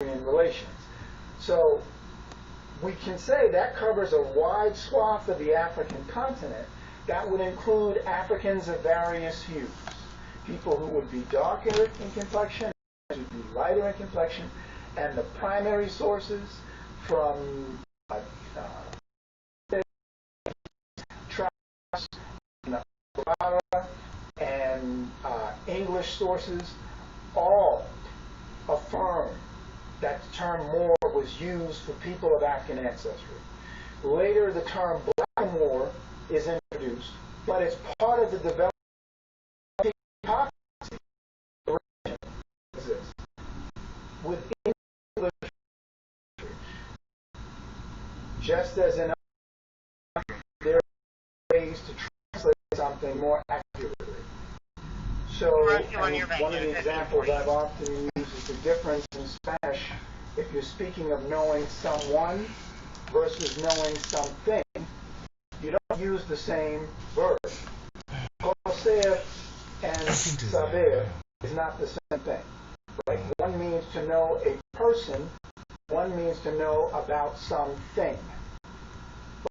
relations. So we can say that covers a wide swath of the African continent. That would include Africans of various hues, people who would be darker in complexion, who would be lighter in complexion, and the primary sources from and English sources all affirm that the term Moor was used for people of African ancestry. Later, the term Blackamoor is introduced, but it's part of the development of hypocrisy that exists within English language. Just as in other, there are ways to translate something more accurately. So, one of the examples I've often used is the difference in Spanish if you're speaking of knowing someone versus knowing something. You don't use the same verb. Conocer and saber is not the same thing. Right? One means to know a person, one means to know about something.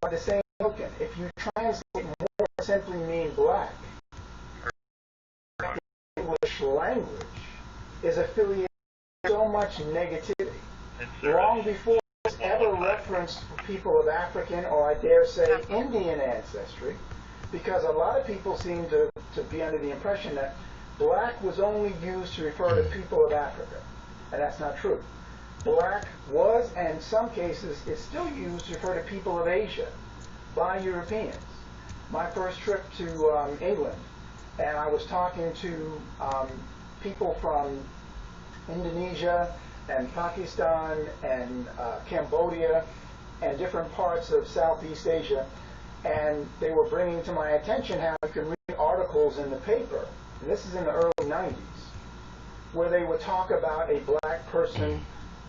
By the same token, if you translate more simply mean black, English language is affiliated with so much negativity. Long before it's ever referenced for people of African, or I dare say Indian ancestry, because a lot of people seem to be under the impression that black was only used to refer to people of Africa, and that's not true. Black was, and in some cases, is still used to refer to people of Asia by Europeans. My first trip to England, and I was talking to people from Indonesia and Pakistan and Cambodia and different parts of Southeast Asia, and they were bringing to my attention how you can read articles in the paper, and this is in the early 90s, where they would talk about a black person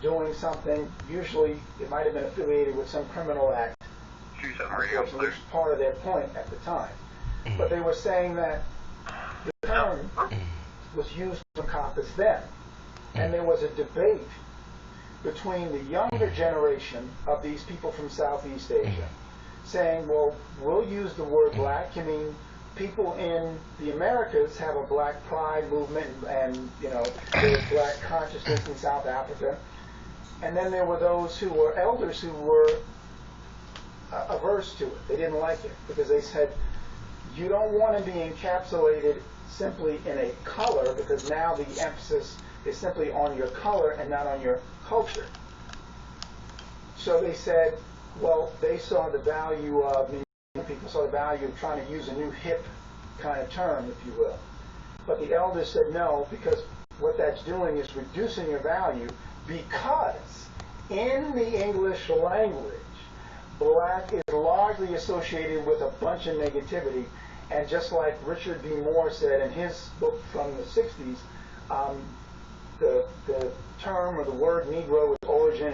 doing something. Usually it might have been affiliated with some criminal act, which was part of their point at the time. But they were saying that the term was used to encompass them. And there was a debate between the younger generation of these people from Southeast Asia, saying, well, we'll use the word black. I mean, people in the Americas have a black pride movement, and, you know, there's black consciousness in South Africa. And then there were those who were elders who were averse to it. They didn't like it because they said, you don't want to be encapsulated simply in a color, because now the emphasis is simply on your color and not on your culture. So they said, well, they saw the value of, people saw the value of trying to use a new hip kind of term, if you will. But the elders said no, because what that's doing is reducing your value, because in the English language, black is largely associated with a bunch of negativity. And just like Richard B. Moore said in his book from the 60s, the term or the word Negro is origin